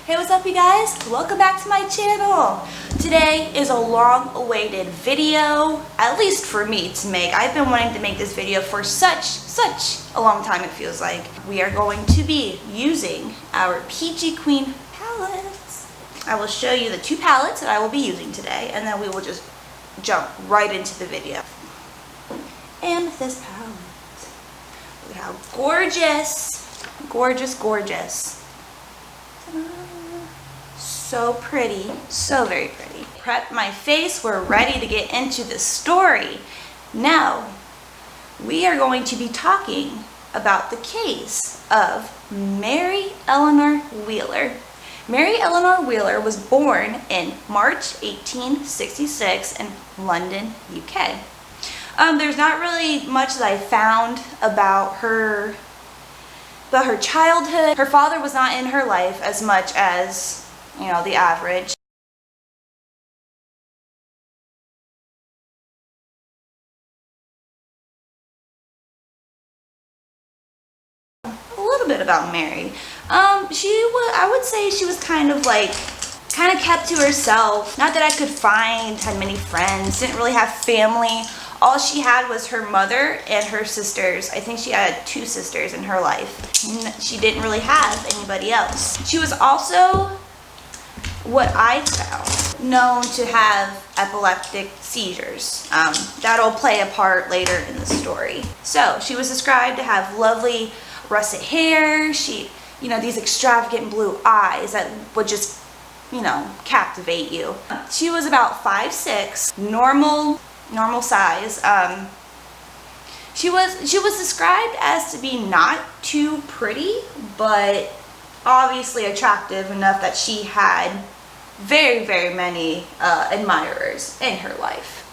Hey, what's up you guys? Welcome back to my channel. Today is a long-awaited video, at least for me to make. I've been wanting to make this video for such a long time, it feels like. We are going to be using our Peachy Queen palettes. I will show you the two palettes that I will be using today, and then we will just jump right into the video. Amethyst palette. Look at how gorgeous. So pretty, so very pretty. Prep my face, we're ready to get into the story. Now, we are going to be talking about the case of Mary Eleanor Wheeler. Mary Eleanor Wheeler was born in March 1866 in London, UK. There's not really much that I found about her childhood. Her father was not in her life as much as, you know, the average. A little bit about Mary. I would say she was kind of kept to herself. Not that I could had many friends, didn't really have family. All she had was her mother and her sisters. I think she had 2 sisters in her life. She didn't really have anybody else. She was also, what I found, known to have epileptic seizures. That'll play a part later in the story. So she was described to have lovely russet hair. These extravagant blue eyes that would just, captivate you. She was about 5'6", normal size. She was described as to be not too pretty, but obviously attractive enough that she had very many admirers in her life.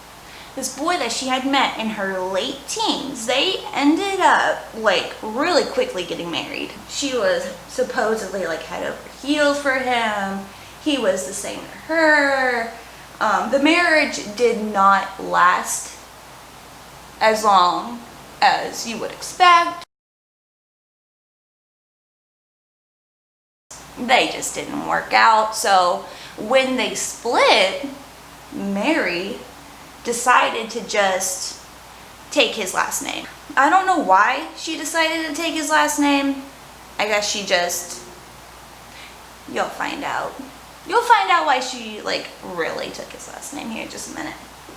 This boy that she had met in her late teens, they ended up really quickly getting married. She was supposedly head over heels for him. He was the same to her. The marriage did not last as long as you would expect. They just didn't work out. So when they split, Mary decided to just take his last name. I don't know why she decided to take his last name. I guess she just, you'll find out. You'll find out why she really took his last name here in just a minute.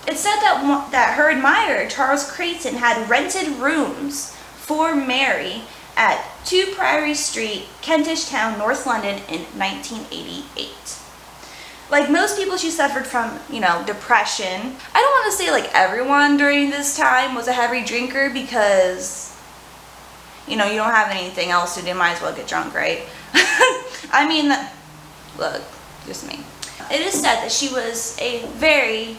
It's said that her admirer, Charles Creighton, had rented rooms for Mary at 2 Priory Street, Kentish Town, North London in 1988. Like most people, she suffered from, depression. I don't want to say everyone during this time was a heavy drinker because, you don't have anything else to do, might as well get drunk, right? I mean, look, just me. It is said that she was a very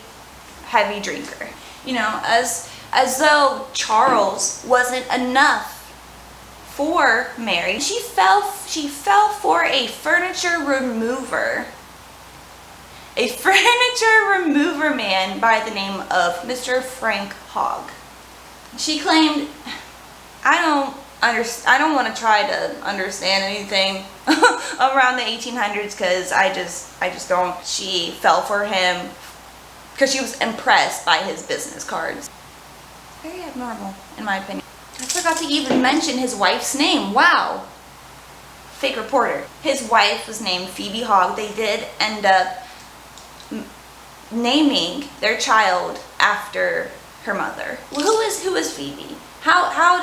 heavy drinker. As though Charles wasn't enough for Mary, she fell for a furniture remover. A furniture remover man by the name of Mr. Frank Hogg. She claimed, I don't want to try to understand anything around the 1800s because I just don't. She fell for him because she was impressed by his business cards. Very abnormal, in my opinion. I forgot to even mention his wife's name. Wow. Fake reporter. His wife was named Phoebe Hogg. They did end up naming their child after her mother. Well, who is Phoebe? How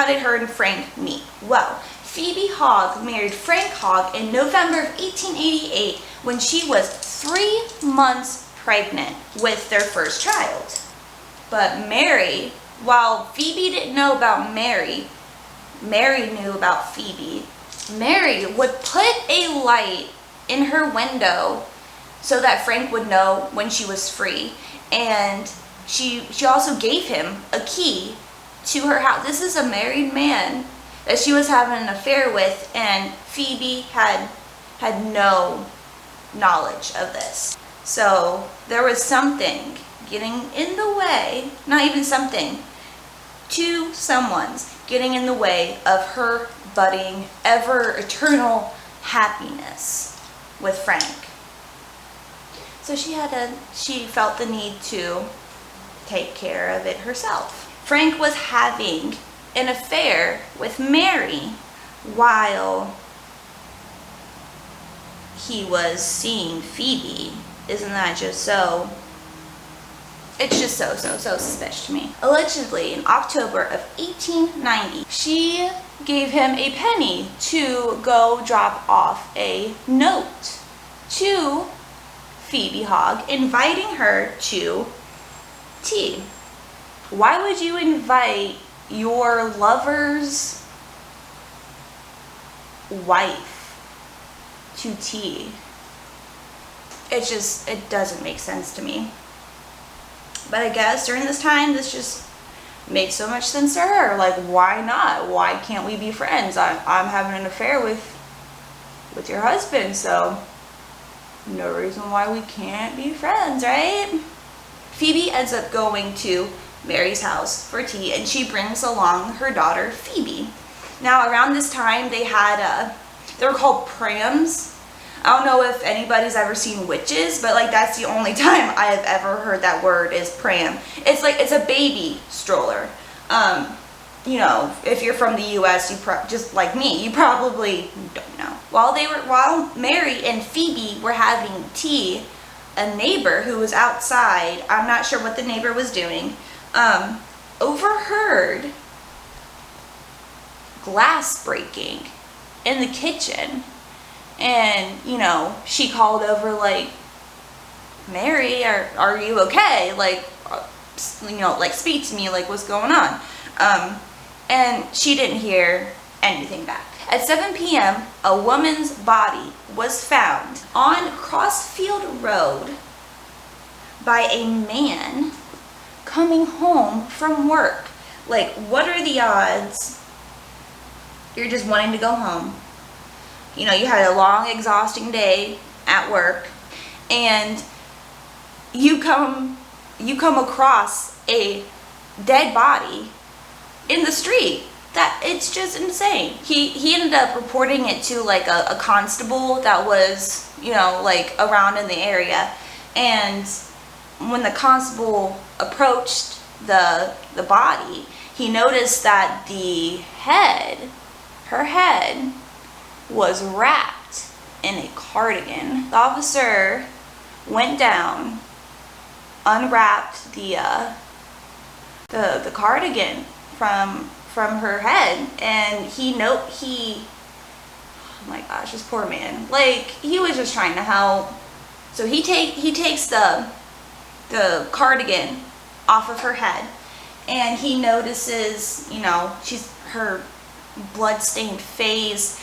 did her and Frank meet? Well, Phoebe Hogg married Frank Hogg in November of 1888 when she was 3 months pregnant with their first child. But Mary, while Phoebe didn't know about Mary, Mary knew about Phoebe. Mary would put a light in her window so that Frank would know when she was free. And she also gave him a key to her house. This is a married man that she was having an affair with, and Phoebe had no knowledge of this. So there was something getting in the way, not even something, someone's getting in the way of her budding, ever eternal happiness with Frank. So she felt the need to take care of it herself. Frank was having an affair with Mary while he was seeing Phoebe. Isn't that just so? It's just so suspicious to me. Allegedly, in October of 1890, she gave him a penny to go drop off a note to Phoebe Hogg, inviting her to tea. Why would you invite your lover's wife to tea? It doesn't make sense to me. But I guess during this time, this just makes so much sense to her. Like, why not? Why can't we be friends? I'm having an affair with your husband, so no reason why we can't be friends, right? Phoebe ends up going to Mary's house for tea, and she brings along her daughter, Phoebe. Now, around this time, they were called prams. I don't know if anybody's ever seen Witches, but like that's the only time I have ever heard that word is pram. It's a baby stroller. You know, if you're from the U.S., just like me, you probably don't know. While Mary and Phoebe were having tea, a neighbor who was outside, I'm not sure what the neighbor was doing, overheard glass breaking in the kitchen. And, you know, she called over like, Mary, are you okay? Like, you know, like speak to me, like what's going on? And she didn't hear anything back. At 7 p.m., a woman's body was found on Crossfield Road by a man coming home from work. Like, what are the odds you're just wanting to go home? You know, you had a long, exhausting day at work, and you come across a dead body in the street. That it's just insane. He ended up reporting it to like a constable that was, you know, like around in the area, and when the constable approached the body, he noticed that her head was wrapped in a cardigan. The officer went down, unwrapped the cardigan from her head, and oh my gosh, this poor man, like he was just trying to help. So he takes the cardigan off of her head, and he notices, you know, her blood-stained face.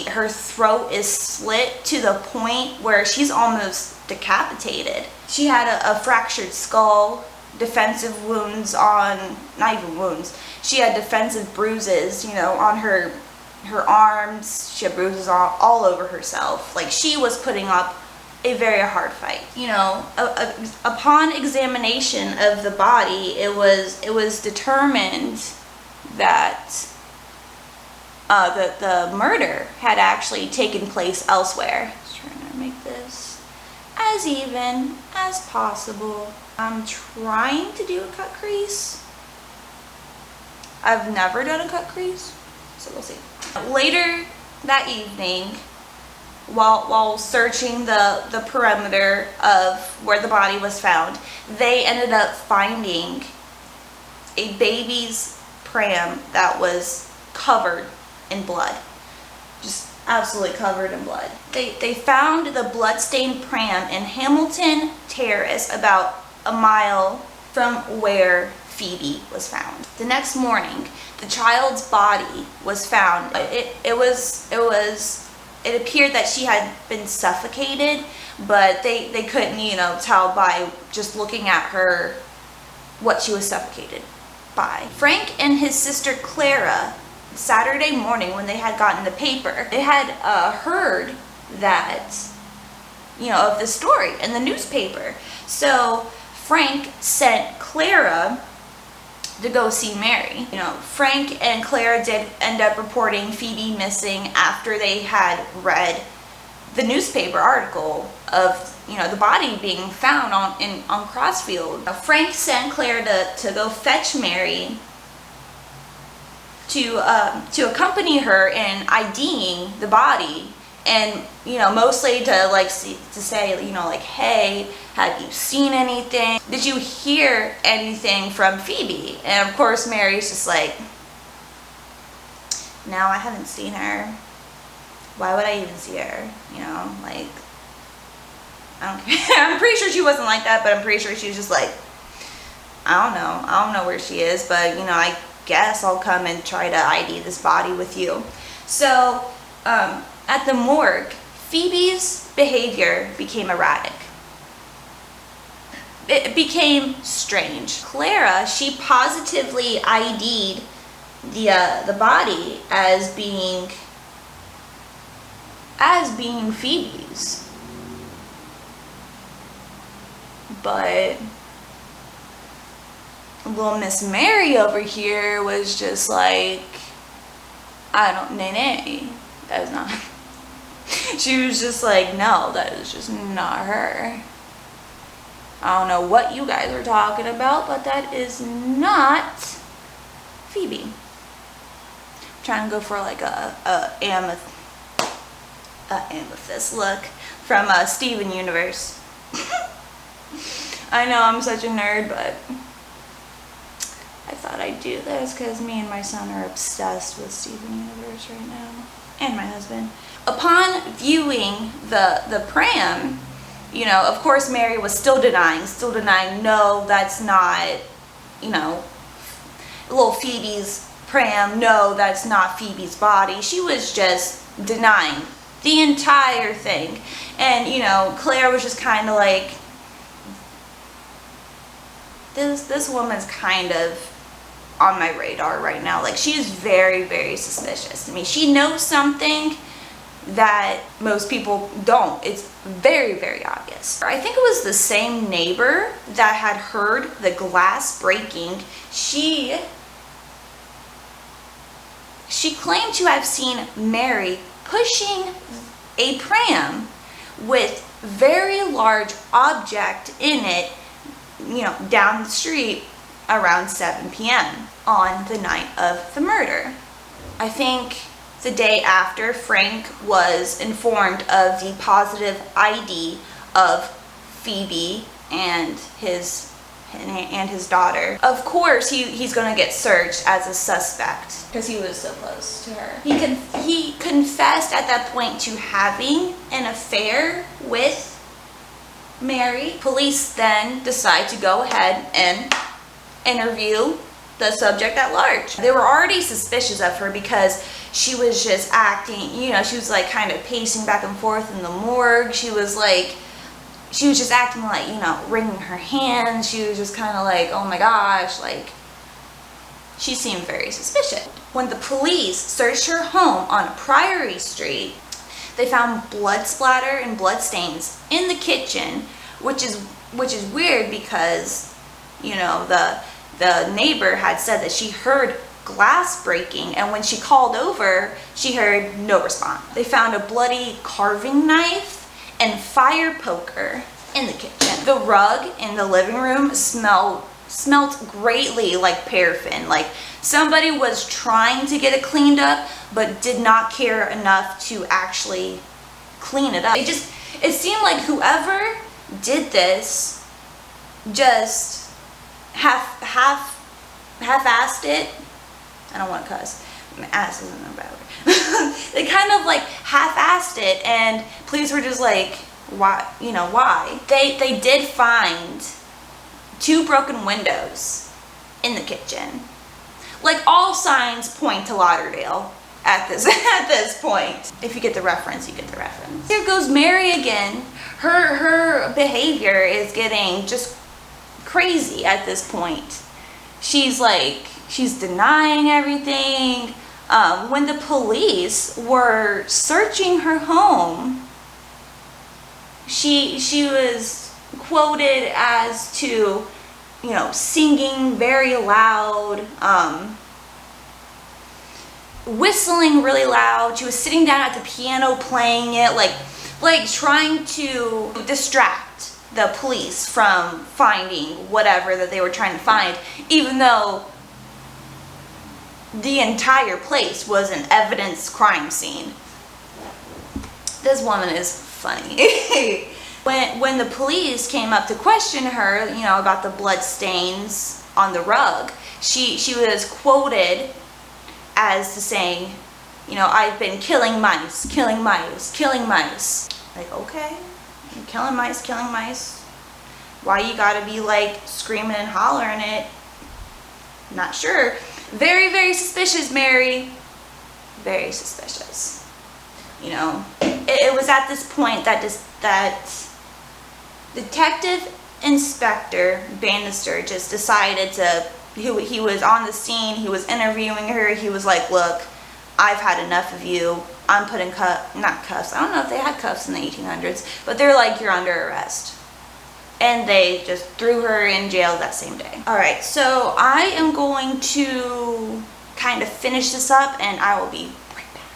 Her throat is slit to the point where she's almost decapitated. She had a fractured skull, defensive wounds not even wounds. She had defensive bruises, you know, on her arms. She had bruises all over herself. Like, she was putting up a very hard fight. You know, upon examination of the body, it was determined that the murder had actually taken place elsewhere. Just trying to make this as even as possible. I'm trying to do a cut crease. I've never done a cut crease, so we'll see. Later that evening, while searching the perimeter of where the body was found, they ended up finding a baby's pram that was covered in blood. Just absolutely covered in blood. They found the bloodstained pram in Hamilton Terrace, about a mile from where Phoebe was found. The next morning, the child's body was found. It appeared that she had been suffocated, but they couldn't, you know, tell by just looking at her what she was suffocated by. Frank and his sister Clara, Saturday morning when they had gotten the paper, they had heard that, you know, of the story in the newspaper. So Frank sent Clara to go see Mary. You know, Frank and Clara did end up reporting Phoebe missing after they had read the newspaper article of, you know, the body being found on Crossfield. Frank sent Clara to go fetch Mary to accompany her in IDing the body, and, you know, mostly to like to say, you know, like, hey, have you seen anything? Did you hear anything from Phoebe? And of course Mary's just like, no, I haven't seen her. Why would I even see her? You know, like, I don't care. I'm pretty sure she wasn't like that, but I'm pretty sure she was just like, I don't know where she is, but, you know, I guess I'll come and try to ID this body with you. So at the morgue, Phoebe's behavior became erratic. It became strange. Clara, she positively ID'd the body as being Phoebe's, but little Miss Mary over here was just like, I don't, nay, that is not. She was just like, no, that is just not her. I don't know what you guys are talking about, but that is not Phoebe. I'm trying to go for like a amethyst look from Steven Universe. I know I'm such a nerd, but I thought I'd do this because me and my son are obsessed with Steven Universe right now, and my husband. Upon viewing the pram, you know, of course Mary was still denying, no, that's not, you know, little Phoebe's pram, no, that's not Phoebe's body. She was just denying the entire thing. And, you know, Claire was just kind of like, this woman's kind of on my radar right now. Like, she is very, very suspicious to me. She knows something that most people don't. It's very, very obvious. I think it was the same neighbor that had heard the glass breaking. She claimed to have seen Mary pushing a pram with very large object in it, you know, down the street around 7 p.m. on the night of the murder. I think the day after, Frank was informed of the positive ID of Phoebe and his daughter. Of course, he's gonna get searched as a suspect because he was so close to her. He confessed at that point to having an affair with Mary. Police then decide to go ahead and interview the subject at large. They were already suspicious of her because she was just acting, you know, she was like kind of pacing back and forth in the morgue. She was just acting like, you know, wringing her hands. She was just kind of like, oh my gosh, like, she seemed very suspicious. When the police searched her home on Priory Street, they found blood splatter and blood stains in the kitchen, which is weird because, you know, the neighbor had said that she heard glass breaking, and when she called over, she heard no response. They found a bloody carving knife and fire poker in the kitchen. The rug in the living room smelled greatly like paraffin. Like somebody was trying to get it cleaned up, but did not care enough to actually clean it up. It seemed like whoever did this just half-assed it. I don't want to cuss. Ass isn't a bad word. They kind of like half-assed it, and police were just like, why? You know, why? They did find 2 broken windows in the kitchen. Like, all signs point to Lauderdale at this point. If you get the reference, you get the reference. Here goes Mary again. Her behavior is getting just crazy at this point. She's denying everything. When the police were searching her home, she was quoted as to you know, singing very loud, whistling really loud. She was sitting down at the piano playing it, like trying to distract the police from finding whatever that they were trying to find, even though the entire place was an evidence crime scene. This woman is funny. When the police came up to question her, you know, about the blood stains on the rug, she was quoted as to saying, you know, I've been killing mice, killing mice, killing mice. Like, okay, you're killing mice, killing mice. Why you gotta be like screaming and hollering it? Not sure. Very, very suspicious, Mary. Very suspicious. You know, it was at this point that Detective Inspector Bannister just decided to, he was on the scene, he was interviewing her, he was like, look, I've had enough of you. I'm putting not cuffs. I don't know if they had cuffs in the 1800s, but they're like, you're under arrest. And they just threw her in jail that same day. All right, so I am going to kind of finish this up and I will be right back.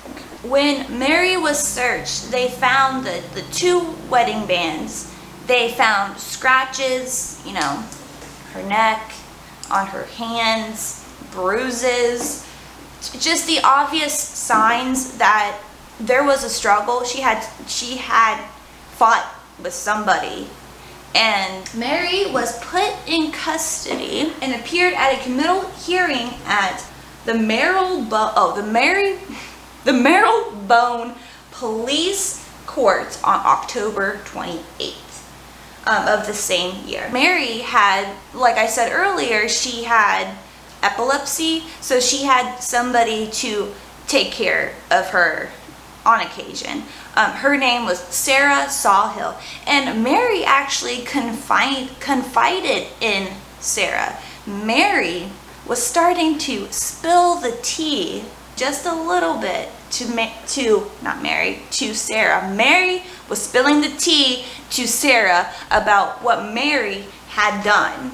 When Mary was searched, they found the 2 wedding bands. They found scratches, you know, her neck, on her hands, bruises, just the obvious signs that there was a struggle. She had fought with somebody. And Mary was put in custody and appeared at a committal hearing at the Marylebone Police Court on October 28th. Of the same year. Mary had, like I said earlier, she had epilepsy, so she had somebody to take care of her on occasion. Her name was Sarah Sawhill, and Mary actually confided in Sarah. Mary was starting to spill the tea just a little bit to Sarah. Mary was spilling the tea to Sarah about what Mary had done.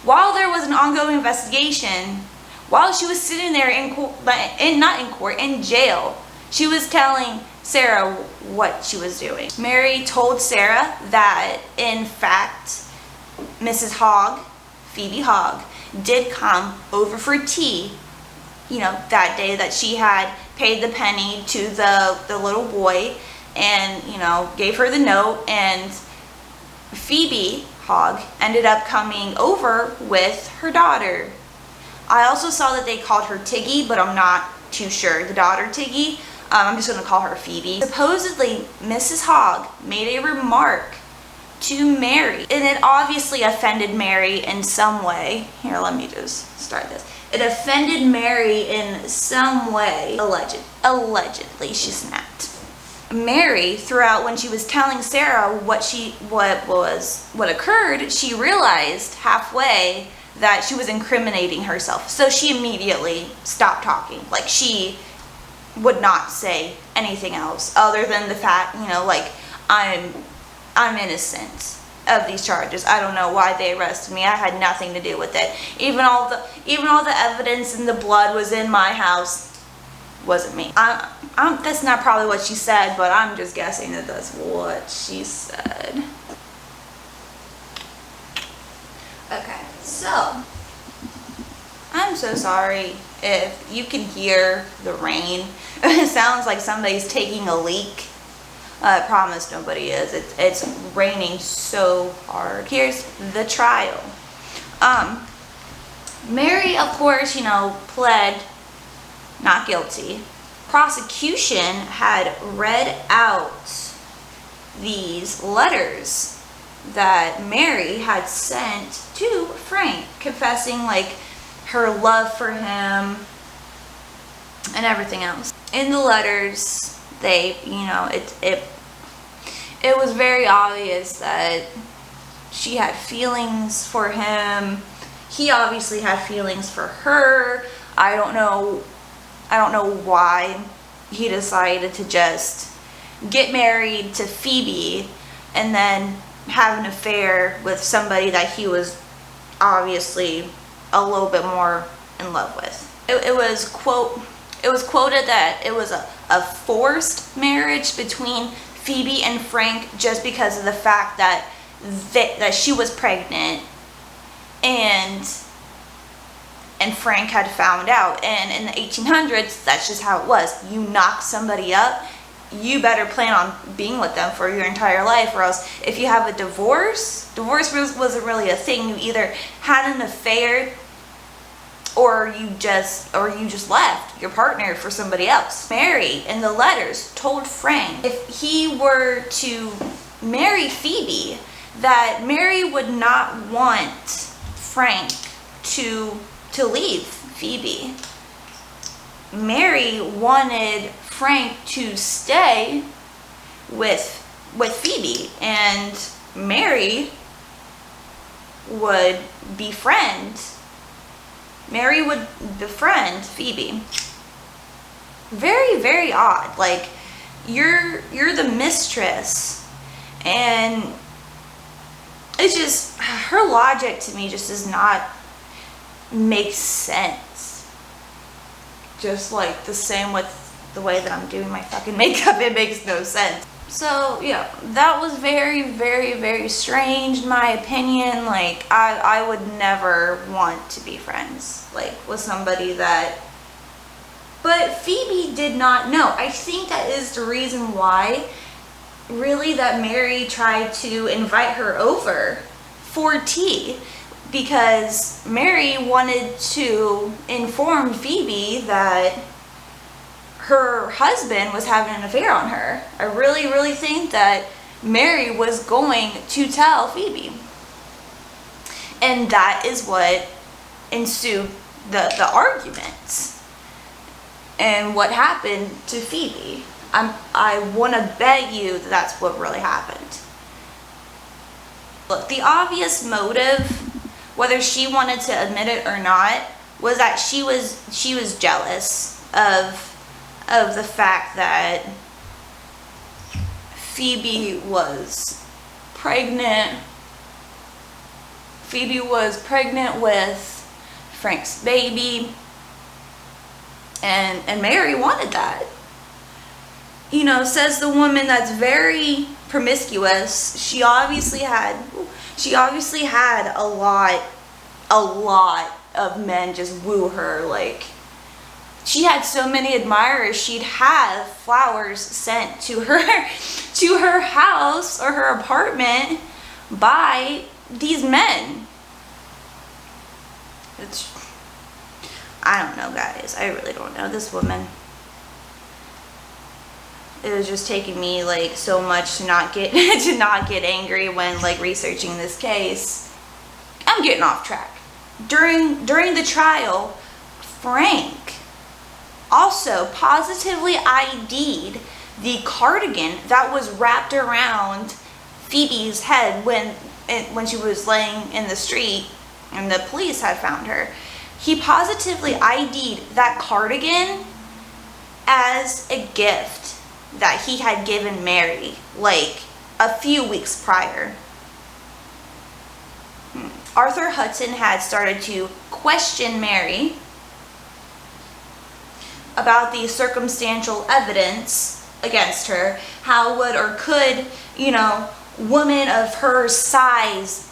While there was an ongoing investigation, while she was sitting there in jail, she was telling Sarah what she was doing. Mary told Sarah that, in fact, Mrs. Hogg, Phoebe Hogg, did come over for tea, you know, that day that she had paid the penny to the little boy and, you know, gave her the note, and Phoebe Hogg ended up coming over with her daughter. I also saw that they called her Tiggy, but I'm not too sure. The daughter Tiggy, I'm just going to call her Phoebe. Supposedly, Mrs. Hogg made a remark to Mary, and it obviously offended Mary in some way. Here, let me just start this. It offended Mary in some way. Allegedly, she snapped. Mary, throughout when she was telling Sarah what occurred, she realized halfway that she was incriminating herself. So she immediately stopped talking. Like, she would not say anything else other than the fact, you know, like, I'm innocent of these charges. I don't know why they arrested me. I had nothing to do with it. Even all the evidence and the blood was in my house. Wasn't me. That's not probably what she said, but I'm just guessing that that's what she said. Okay, so I'm so sorry if you can hear the rain. It sounds like somebody's taking a leak. I promise nobody is. It's raining so hard. Here's the trial. Mary, of course, you know, pled not guilty. Prosecution had read out these letters that Mary had sent to Frank, confessing like her love for him and everything else. In the letters, they, you know, it was very obvious that she had feelings for him. He obviously had feelings for her. I don't know why he decided to just get married to Phoebe and then have an affair with somebody that he was obviously a little bit more in love with. It was quoted that it was a forced marriage between Phoebe and Frank just because of the fact that that she was pregnant and Frank had found out. And in the 1800s, that's just how it was. You knock somebody up, you better plan on being with them for your entire life, or else if you have a divorce wasn't really a thing. You either had an affair or you just left your partner for somebody else. Mary, in the letters, told Frank if he were to marry Phoebe, that Mary would not want Frank to leave Phoebe. Mary wanted Frank to stay with Phoebe, and Mary would befriend Phoebe. Very, very odd. Like, you're the mistress, and it's just, her logic to me just does not make sense. Just like the same with the way that I'm doing my fucking makeup, it makes no sense. So yeah, that was very, very, very strange in my opinion. Like, I would never want to be friends like with somebody that, but Phoebe did not know. I think that is the reason why really that Mary tried to invite her over for tea, because Mary wanted to inform Phoebe that her husband was having an affair on her. I really, really think that Mary was going to tell Phoebe. And that is what ensued the arguments and what happened to Phoebe. I want to bet you that that's what really happened. Look, the obvious motive, whether she wanted to admit it or not, was that she was jealous of the fact that Phoebe was pregnant. Phoebe was pregnant with Frank's baby, and Mary wanted that. You know, says the woman that's very promiscuous. She obviously had a lot of men just woo her. Like, she had so many admirers, she'd have flowers sent to her house or her apartment by these men. I don't know, guys. I really don't know this woman. It was just taking me like so much to not get angry when like researching this case. I'm getting off track. During the trial, Frank also positively ID'd the cardigan that was wrapped around Phoebe's head when she was laying in the street and the police had found her. He positively ID'd that cardigan as a gift that he had given Mary like a few weeks prior. Arthur Hudson had started to question Mary about the circumstantial evidence against her. How would or could, you know, woman of her size,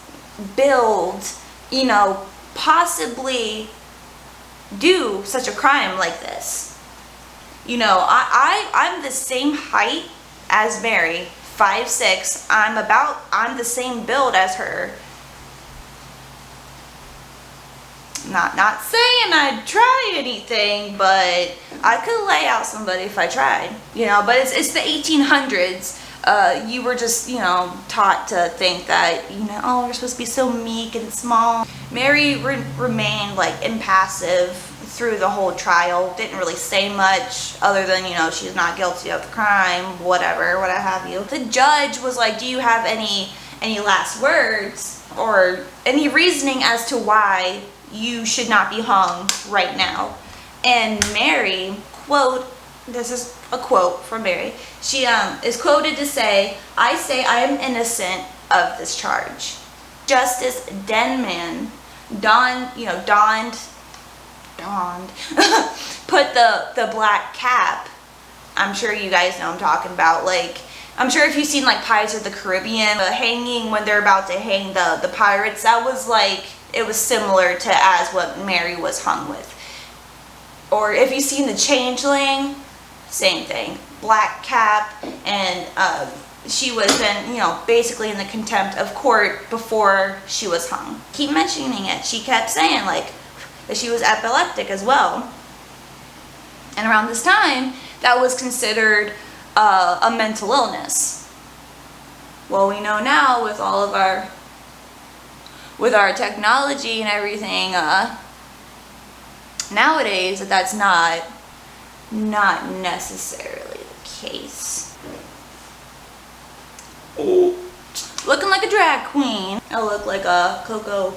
build, you know, possibly do such a crime like this? You know, I'm the same height as Mary, 5'6". I'm the same build as her. Not saying I'd try anything, but I could lay out somebody if I tried. You know, but it's the 1800s. You were just, you know, taught to think that, you know, oh, we're supposed to be so meek and small. Mary remained like impassive through the whole trial. Didn't really say much other than, you know, she's not guilty of the crime, whatever, what have you. The judge was like, do you have any last words or any reasoning as to why you should not be hung right now? And Mary, quote, this is a quote from Mary. She is quoted to say, "I say I am innocent of this charge. Justice Denman put the black cap. I'm sure you guys know what I'm talking about. Like, I'm sure if you've seen like Pirates of the Caribbean, hanging when they're about to hang the pirates, that was like, it was similar to as what Mary was hung with. Or if you've seen The Changeling, same thing. Black cap, and she was then, you know, basically in the contempt of court before she was hung. Keep mentioning it. She kept saying like that she was epileptic as well. And around this time, that was considered a mental illness. Well, we know now with all of our technology and everything, nowadays that's not necessarily the case. Oh, looking like a drag queen. I look like a Coco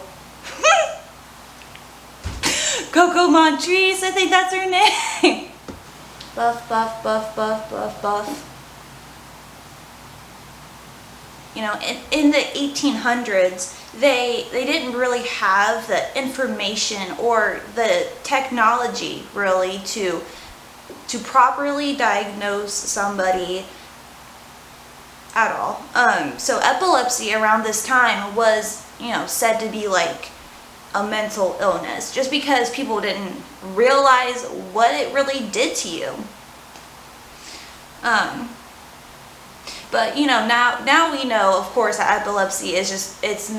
Montrese, I think that's her name. Buff, buff, buff, buff, buff, buff. You know, in the 1800s, they didn't really have the information or the technology really to properly diagnose somebody at all. So epilepsy around this time was, you know, said to be like a mental illness, just because people didn't realize what it really did to you. But you know, now we know, of course, that epilepsy is just, it's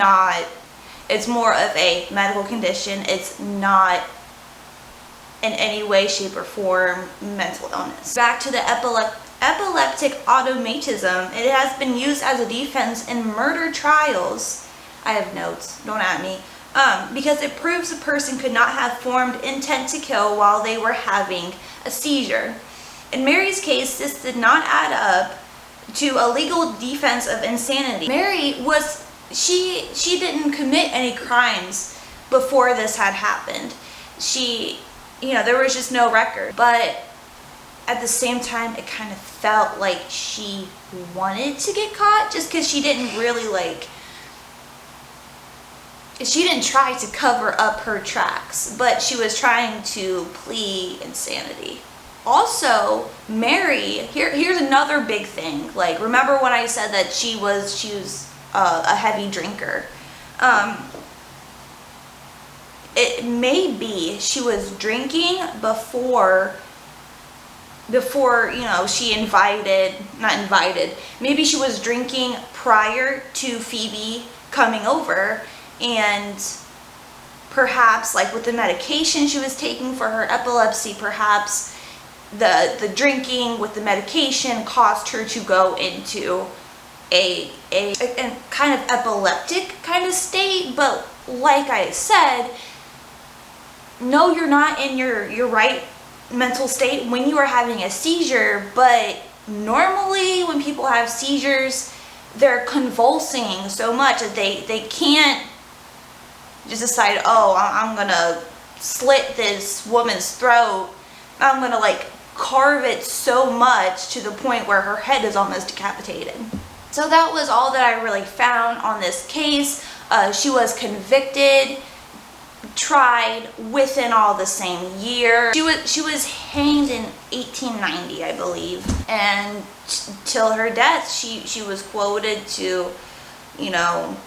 more of a medical condition. It's not in any way, shape, or form mental illness. Back to the epileptic automatism. It has been used as a defense in murder trials. I have notes, don't at me. Because it proves a person could not have formed intent to kill while they were having a seizure. In Mary's case, this did not add up to a legal defense of insanity. Mary she didn't commit any crimes before this had happened. She, you know, there was just no record. But at the same time, it kind of felt like she wanted to get caught, just because she didn't really she didn't try to cover up her tracks, but she was trying to plead insanity. Also, Mary, here's another big thing. Like, remember when I said that she was a heavy drinker? It may be she was drinking before, you know, maybe she was drinking prior to Phoebe coming over, and perhaps like with the medication she was taking for her epilepsy, perhaps the drinking with the medication caused her to go into a kind of epileptic kind of state. But like I said, no, you're not in your right mental state when you are having a seizure. But normally when people have seizures, they're convulsing so much that they can't just decide, oh, I'm gonna slit this woman's throat. I'm gonna like carve it so much to the point where her head is almost decapitated. So that was all that I really found on this case. She was convicted, tried within all the same year. She was hanged in 1890, I believe, and till her death, she was quoted to, you know,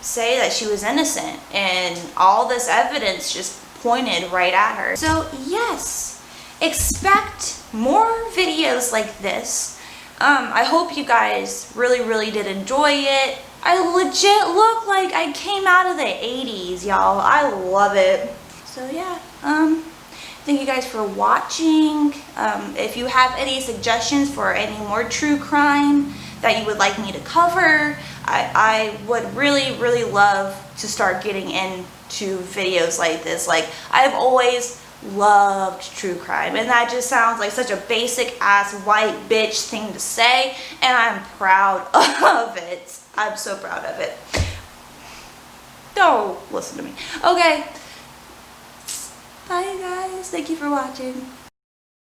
say that she was innocent, and all this evidence just pointed right at her. So yes, expect more videos like this. I hope you guys really did enjoy it. I legit look like I came out of the 80s, y'all. I love it. So yeah, thank you guys for watching. If you have any suggestions for any more true crime that you would like me to cover, I would really love to start getting into videos like this. Like, I've always loved true crime, and that just sounds like such a basic ass white bitch thing to say, and I'm proud of it. I'm so proud of it. Don't listen to me. Okay, bye guys, thank you for watching.